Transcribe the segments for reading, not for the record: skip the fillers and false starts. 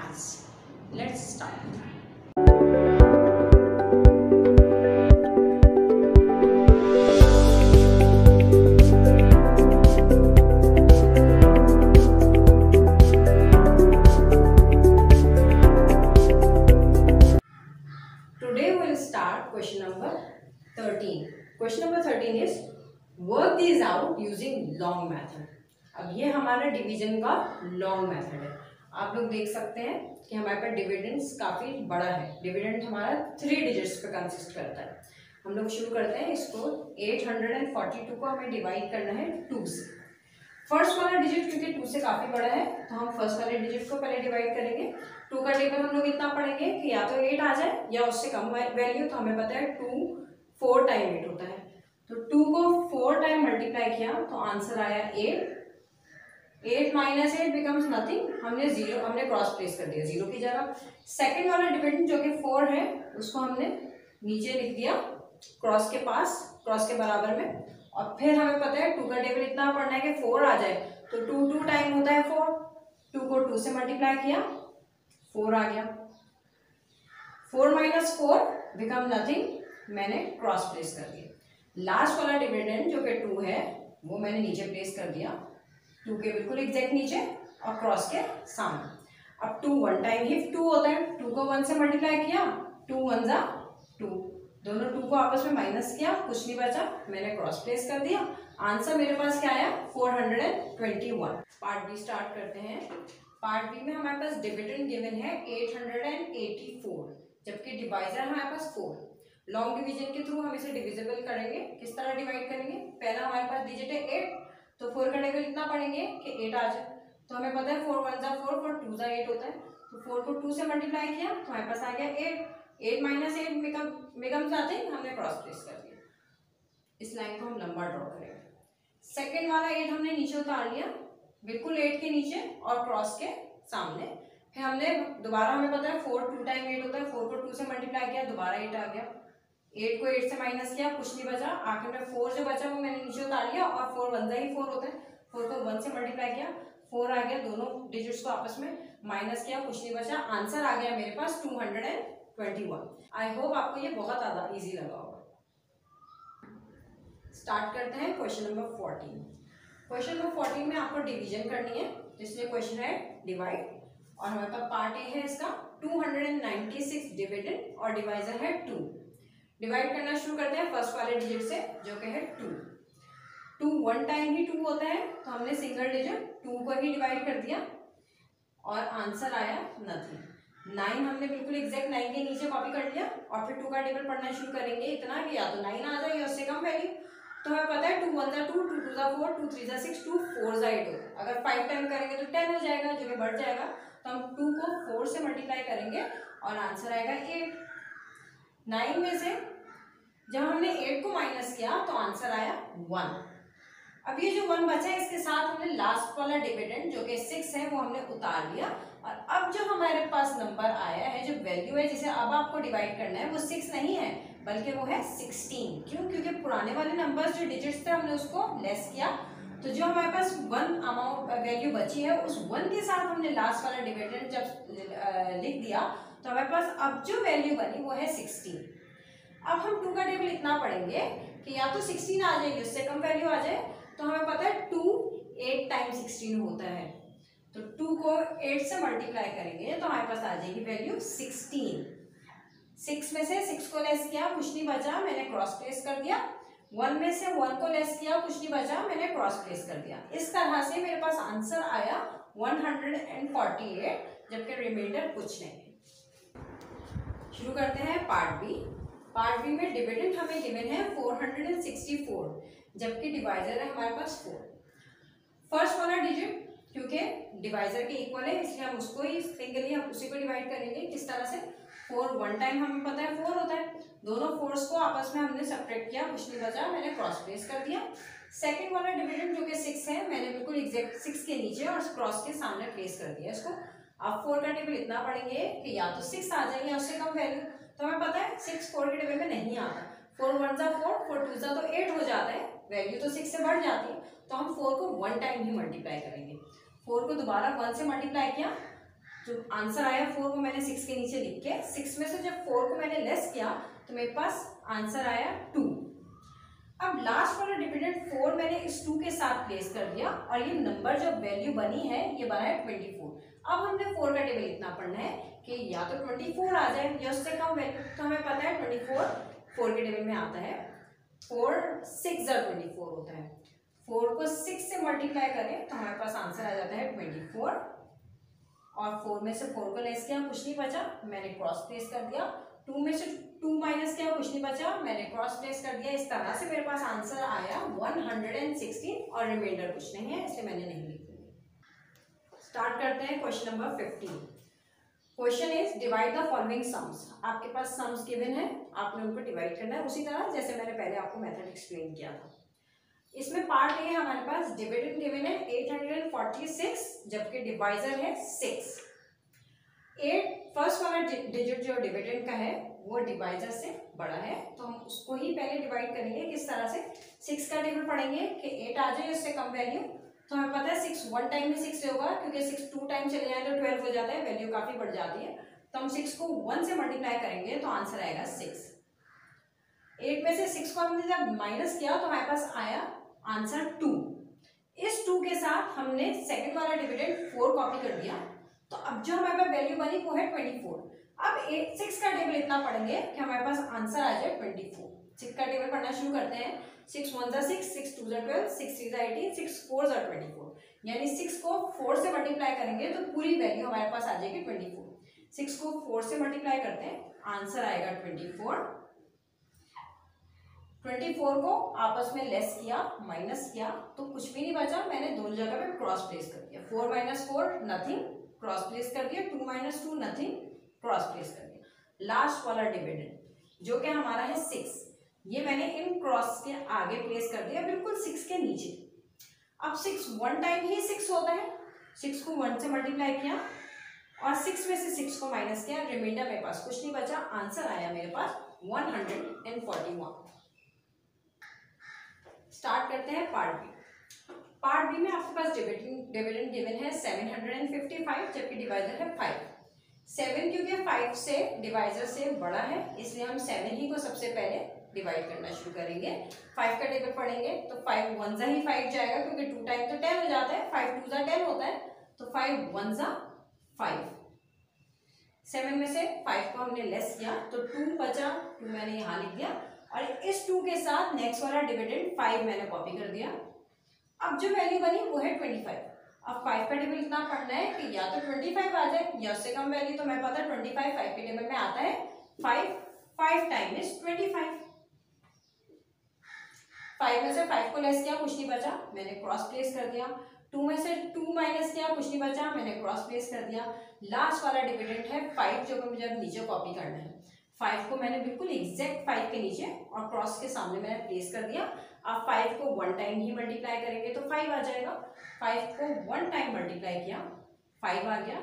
maths. Let's start. Today we'll start question number 13. Question number 13 is work these out using long method. अब ये हमारा division का long method है. आप लोग देख सकते हैं कि हमारे पास डिविडेंड्स काफ़ी बड़ा है. डिविडेंड हमारा 3 डिजिट्स पे कंसिस्ट करता है. हम लोग शुरू करते हैं इसको. 842 को हमें डिवाइड करना है 2 से. फर्स्ट वाला डिजिट क्योंकि 2 से काफ़ी बड़ा है तो हम फर्स्ट वाले डिजिट को पहले डिवाइड करेंगे. 2 का टेबल हम लोग इतना पढ़ेंगे कि या तो 8 आ जाए या उससे कम वैल्यू. तो हमें पता है 2 4 टाइम 8 होता है. तो 2 को 4 टाइम मल्टीप्लाई किया तो आंसर आया 8. 8 माइनस 8 बिकम्स नथिंग. हमने क्रॉस प्लेस कर दिया 0 की जगह. सेकंड वाला डिविडेंड जो कि 4 है उसको हमने नीचे लिख दिया क्रॉस के पास, क्रॉस के बराबर में. और फिर हमें पता है 2 का टेबल इतना पढ़ना है कि 4 आ जाए. तो 2 टाइम होता है 4. 2 को 2 से मल्टीप्लाई किया 4 आ गया. 4 माइनस 4 बिकम नथिंग. मैंने क्रॉस प्लेस कर दिया. लास्ट वाला डिविडेंड जो कि 2 है वो मैंने नीचे प्लेस कर दिया 2 के बिल्कुल एग्जैक्ट नीचे और क्रॉस के सामने. अब 2 1 टाइम ही 2 होता है. 2 को 1 से मल्टीप्लाई किया 2 1 जा 2. दोनों 2 को आपस में माइनस किया, कुछ नहीं बचा, मैंने क्रॉस प्लेस कर दिया. आंसर मेरे पास क्या आया 421. पार्ट बी स्टार्ट करते हैं. पार्ट बी में हमारे पास डिविडेंड गिवन है 884 जबकि डिवाइजर हमारे पास 4. लॉन्ग डिवीजन के थ्रू हम इसे डिविजिबल करेंगे. किस तरह डिवाइड करेंगे? पहला हमारे पास डिजिट है 8 तो 4 का टेबल इतना पढ़ेंगे कि 8 आ जाए. तो हमें पता है 4 1 जा 4 4 2 जा 8 होता है. तो 4 को 2 से मल्टीप्लाई किया तो हमारे पास आ गया 8. 8 माइनस 8 बिकम जाते हैं, हमने क्रॉस प्लेस कर दिया. इस लाइन को हम लंबा ड्रॉ करेंगे. सेकंड वाला 8 हमने नीचे उतार लिया बिल्कुल 8 के नीचे और क्रॉस के सामने. फिर हमने दोबारा, हमें पता है 4 2 टाइम 8 होता है. 4 को 2 से मल्टीप्लाई किया दोबारा 8 आ गया. 8 को 8 से माइनस किया, कुछ नहीं बचा. आखिर में 4 जो बचा वो मैंने नीचे उतार लिया और 4 1 जा ही 4 होता है. 4 को 1 से मल्टीप्लाई किया 4 आ गया. दोनों डिजिट्स को आपस में माइनस किया, कुछ नहीं बचा. आंसर आ गया मेरे पास 221. आई होप आपको ये बहुत ज़्यादा इजी लगा होगा. स्टार्ट करते हैं क्वेश्चन नंबर 14. क्वेश्चन नंबर 14 में आपको डिवीजन करनी है, इसलिए क्वेश्चन है डिवाइड. और हमारे पास पार्ट ए है इसका 296 डिविडेंड और डिवाइजर है 2. डिवाइड करना शुरू करते हैं फर्स्ट वाले डिजिट से जो कि है 2. 2 1 टाइम ही 2 होता है तो हमने सिंगल डिजिट 2 को ही डिवाइड कर दिया और आंसर आया नथिंग. 9 हमने बिल्कुल एग्जैक्ट 9 के नीचे कॉपी कर लिया और फिर 2 का टेबल पढ़ना शुरू करेंगे इतना कि या तो 9 आ जाए या उससे कम वैल्यू. तो हमें पता है 2 1 जा 2 2 2 जा 4 2 3 जा 6 2 4 जा 8 होता है. अगर 5 टाइम करेंगे तो 10 हो जाएगा जो कि बढ़ जाएगा. तो हम 2 को 4 से मल्टीप्लाई करेंगे और आंसर आएगा 8. 9 में से जब हमने 8 को माइनस किया तो आंसर आया 1. अब ये जो 1 बचा है इसके साथ हमने लास्ट वाला डिविडेंड जो कि 6 है वो हमने उतार लिया. और अब जो हमारे पास नंबर आया है, जो वैल्यू है जिसे अब आपको डिवाइड करना है वो 6 नहीं है बल्कि वो है 16. क्यों? क्योंकि पुराने वाले नंबर्स जो डिजिट्स थे हमने उसको लेस किया. तो जो हमारे पास 1 अमाउंट वैल्यू बची है उस 1 के साथ हमने लास्ट वाला डिविडेंड जब लिख दिया तो हमारे पास अब जो वैल्यू बनी वो है 16. अब हम 2 का टेबल इतना पढ़ेंगे कि या तो 16 आ जाएगी उससे कम वैल्यू आ जाए. तो हमें पता है 2 8 टाइम 16 होता है. तो 2 को 8 से मल्टीप्लाई करेंगे तो हमारे पास आ जाएगी वैल्यू 16. 6 में से 6 को लेस किया, कुछ नहीं बचा, मैंने क्रॉस प्लेस कर दिया. 1 में से 1 को लेस किया, कुछ नहीं बचा, मैंने क्रॉस प्लेस कर दिया. इस तरह से मेरे पास आंसर आया 148 जबकि रिमाइंडर कुछ नहीं है. शुरू करते हैं पार्ट बी. पार्ट बी में डिविडेंड हमें गिवन है 464 जबकि डिवाइजर है हमारे पास 4. फर्स्ट वाला डिजिट क्योंकि डिवाइजर के इक्वल है इसलिए हम उसको ही सिंगली हम उसी को डिवाइड करेंगे. किस तरह से? 4 1 टाइम हमें पता है 4 होता है. दोनों 4s को आपस में हमने सेपरेट किया, कुछ नहीं बचा, मैंने क्रॉस प्लेस कर दिया. सेकंड वाला डिविडेंड जो कि 6 है मैंने बिल्कुल एग्जैक्ट 6 के नीचे और क्रॉस के सामने प्लेस कर दिया इसको. अब 4 का टेबल इतना पढ़ेंगे कि या तो 6 आ जाए या उससे कम वैल्यू. तो हमें पता है 6 4 के टेबल में नहीं आता. 4 1 जा 4 4 2 जा तो 8 हो जाता है. वैल्यू तो 6 से बढ़ जाती है तो हम 4 को 1 टाइम ही मल्टीप्लाई करेंगे. 4 को दोबारा 1 से मल्टीप्लाई किया तो आंसर आया 4 को मैंने 6 के नीचे लिख के, 6 में से जब 4 को मैंने लेस किया तो मेरे पास आंसर आया 2। अब लास्ट वाला डिविडेंड 4 मैंने इस 2 के साथ प्लेस कर दिया और ये नंबर जो वैल्यू बनी है ये बना है 24। अब हमने 4 का टेबल इतना पढ़ना है कि या तो 24 आ जाए या उससे कम वैल्यू, तो हमें पता है 24 4 के टेबल में आता है। 4 6 24 होता है। 4 को 6 से मल्टीप्लाई करें तो हमारे पास आंसर आ जाता है 24। और 4 में से 4 को लेस किया, कुछ नहीं बचा, मैंने क्रॉस प्लेस कर दिया। 2 में से 2 माइनस किया, कुछ नहीं बचा, मैंने क्रॉस प्लेस कर दिया। इस तरह से मेरे पास आंसर आया 116 और रिमाइंडर कुछ नहीं है, इसलिए मैंने नहीं लिखी। स्टार्ट करते हैं question number 15। Question is divide the following sums. आपके पास सम्स गिवन है, आपने उनको डिवाइड करना है उसी तरह जैसे मैंने पहले आपको मेथड एक्सप्लेन किया था। इसमें पार्ट ए हमारे पास डिविडेंड गिवन है 846, जबकि डिवाइजर है 6। 8 फर्स्ट वाला डिजिट जो डिविडेंड का है वो डिवाइजर से बड़ा है, तो हम उसको ही पहले डिवाइड करेंगे। किस तरह से? 6 का टेबल पढ़ेंगे कि 8 आ जाए उससे कम वैल्यू, तो हमें पता है 6 1 टाइम में 6 होगा, क्योंकि 6 2 टाइम चले जाए तो 12 हो जाता है, वैल्यू काफी बढ़ जाती है। तो हम 6 को 1 से मल्टीप्लाई करेंगे तो आंसर आएगा 6। 8 में से 6 को हमने जब माइनस किया तो हमारे पास आया आंसर 2। इस 2 के साथ हमने सेकंड वाला डिविडेंड 4 कॉपी कर दिया, तो अब जो हमारे पास वैल्यू बनी वो है 24। अब 6 का टेबल इतना पढ़ेंगे कि हमारे पास आंसर आ जाए 24। 6 का टेबल पढ़ना शुरू करते हैं। 6 1 जा 6, 6 2 जा 12, 6 3 जा 18, 6 4 जा 24। यानी 6 को 4 से मल्टीप्लाई करेंगे तो पूरी वैल्यू हमारे पास आ जाएगी 24। 6 को 4 से मल्टीप्लाई करते हैं, आंसर आएगा 24। 24 को आपस में लेस किया, माइनस किया, तो कुछ भी नहीं बचा, मैंने दोनों जगह पे क्रॉस प्लेस कर दिया। 4 - 4 नथिंग, क्रॉस प्लेस कर दिया। 2 - 2 नथिंग, क्रॉस प्लेस कर दिया। लास्ट वाला डिविडेंड जो कि हमारा है 6, ये मैंने इन क्रॉस के आगे प्लेस कर दिया, बिल्कुल 6 के नीचे। अब 6 1 टाइम ही 6 होता है, 6 को 1 से मल्टीप्लाई किया और 6 में से 6 को माइनस किया, रिमाइंडर मेरे पास कुछ नहीं बचा, आंसर आया मेरे पास 141। स्टार्ट करते हैं पार्ट बी। पार्ट बी में आपके पास डिविडेंड गिवन है 755, जबकि डिवाइजर है 5। 7 क्योंकि 5 से डिवाइजर से बड़ा है, इसलिए हम 7 ही को सबसे पहले डिवाइड करना शुरू करेंगे। 5 का टेबल पढ़ेंगे तो 5 1 जा ही 5 जाएगा, क्योंकि 2 टाइम तो 10 हो जाता है, 5 2 जा 10 होता है, तो 5 1 जा 5। 7 में से 5 को हमने लेस किया तो 2 बचा, 2 मैंने यहाँ लिख दिया और इस 2 के साथ नेक्स्ट वाला डिविडेंड 5 मैंने कॉपी कर दिया। अब जो वैल्यू बनी वो है 25। अब 5 का टेबल इतना पढ़ना है कि या तो 25 आ जाए या उससे कम वैल्यू, तो मैं पता 25 5 के टेबल में आता है। 5 टाइम इज 25। 5 में से 5 को लेस किया, कुछ नहीं बचा, मैंने क्रॉस प्लेस कर दिया। 2 में से 2 माइनस किया, कुछ नहीं बचा, मैंने क्रॉस प्लेस कर दिया। लास्ट वाला डिविडेंड है 5, जो कि मुझे अब नीचे कॉपी करना है। 5 को मैंने बिल्कुल एग्जैक्ट 5 के नीचे और क्रॉस के सामने मैंने प्लेस कर दिया। अब 5 को 1 टाइम ही मल्टीप्लाई करेंगे तो 5 आ जाएगा। 5 को 1 टाइम मल्टीप्लाई किया, 5 आ गया।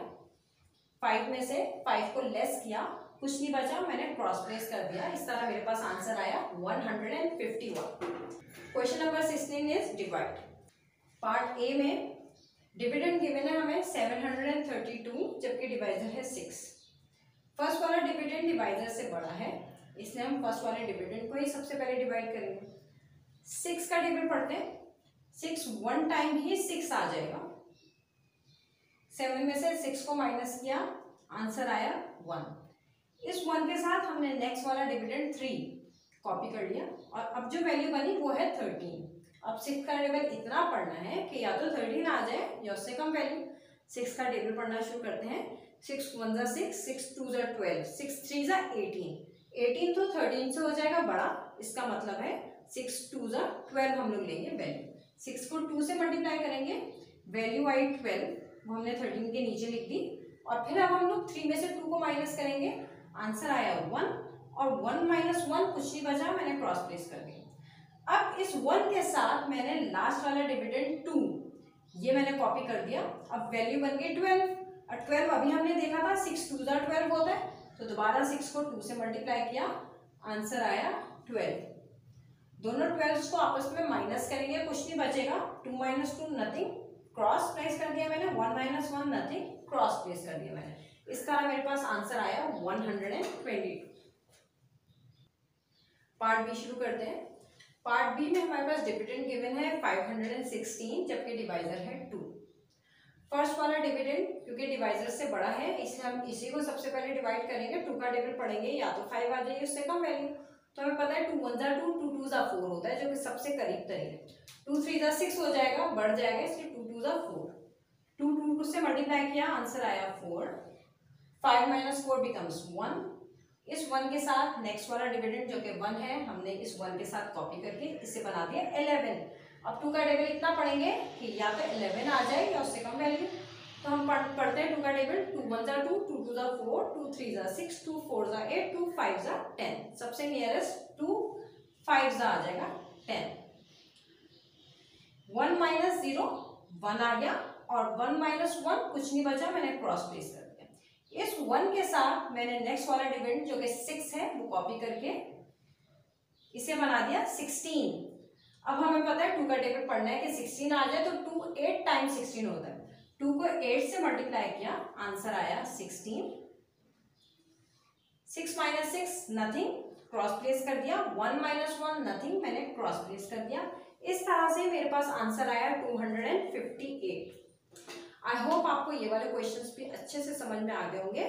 5 में से 5 को लेस किया, कुछ नहीं बचा, मैंने क्रॉस प्लेस कर दिया। इस तरह मेरे पास आंसर आया 151। Question number 16 is divide. Part A में डिविडेंड गिवन है हमें 732, जबकि डिवाइजर है 6। फर्स्ट वाला डिविडेंड डिवाइजर से बड़ा है, इसलिए हम फर्स्ट वाले डिविडेंड को ही सबसे पहले डिवाइड करेंगे। 6 का टेबल पढ़ते हैं। 6 1 टाइम ही 6 आ जाएगा। 7 में से 6 को माइनस किया, आंसर आया 1। इस 1 के साथ हमने नेक्स्ट वाला डिविडेंड 3 कॉपी कर लिया और अब जो वैल्यू बनी वो है 13। अब 6 का टेबल इतना पढ़ना है कि या तो 13 आ जाए या उससे कम वैल्यू। 6 का टेबल पढ़ना शुरू करते हैं। 6 1 जा 6, 6 2 जा 12, 6 3 जा 18। 18 तो 13 से हो जाएगा बड़ा, इसका मतलब है 6 2 जा 12 हम लोग लेंगे वैल्यू। 6 को 2 से मल्टीप्लाई करेंगे, वैल्यू आई 12, वो हमने 13 के नीचे लिख दी। और फिर अब हम लोग 3 में से 2 को माइनस करेंगे, आंसर आया 1 और 1 - 1 कुछ नहीं बचा, मैंने क्रॉस प्लेस कर दिया। अब इस 1 के साथ मैंने लास्ट वाला डिविडेंड 2 ये मैंने कॉपी कर दिया। अब वैल्यू बन गई 12 और 12 अभी हमने देखा था 6 2 जा 12 होता है, तो दोबारा 6 को 2 से मल्टीप्लाई किया, आंसर आया 12। दोनों 12 को आपस में माइनस करेंगे, कुछ नहीं बचेगा, 2 - 2 नथिंग, क्रॉस प्लेस कर दिया मैंने, 1 माइनस 1 नथिंग, क्रॉस प्लेस कर दिया मैंने। इस तरह मेरे पास आंसर आया 122। पार्ट बी शुरू करते हैं। पार्ट बी में हमारे पास डिविडेंड गिवन है 516, जबकि डिवाइजर है 2। फर्स्ट वाला डिविडेंड क्योंकि डिवाइजर से बड़ा है इसलिए हम इसी को सबसे पहले डिवाइड करेंगे। 2 का टेबल पढ़ेंगे या तो 5 आ जाएगी उससे कम वैल्यू, तो हमें पता है 2 1 जा 2, 2 2 जा 4 होता है जो कि सबसे करीब तरीब है। 2 3 जा 6 हो जाएगा, बढ़ जाएगा, इसलिए 2 2 जा 4। 2 2 से मल्टीप्लाई किया, आंसर आया 4। 5 माइनस 4 बिकम्स 1। इस 1 के साथ नेक्स्ट वाला डिविडेंड जो कि 1 है, हमने इस 1 के साथ कॉपी करके इसे बना दिया 11। अब 2 का टेबल इतना पढ़ेंगे कि या तो 11 आ जाए या उससे कम वैल्यू, तो हम पढ़ते हैं 2 का टेबल। 2 1 जा 2, 2 2 जा 4, 2 3 जा 6, 2 4 जा 8, 2 5 जा 10। सबसे नियरेस्ट 2 5 जा आ जाएगा 10। 1 माइनस 0 1 आ गया, और 1 माइनस 1 कुछ नहीं बचा, मैंने क्रॉस प्लेस कर दिया। इस 1 के साथ मैंने नेक्स्ट वाला डिविडेंड जो कि 6 है वो कॉपी करके इसे बना दिया 16। अब हमें पता है 2 का टेबल पढ़ना है कि 16 आ जाए तो 2 8 टाइम्स 16 होता है। 2 को 8 से मल्टीप्लाई किया, आंसर आया 16। 6 माइनस 6 नथिंग, क्रॉस प्लेस कर दिया। 1 माइनस 1 नथिंग, मैंने क्रॉस प्लेस कर दिया। इस तरह से मेरे पास आंसर आया 258। आई होप आपको ये वाले क्वेश्चंस भी अच्छे से समझ में आ गए होंगे।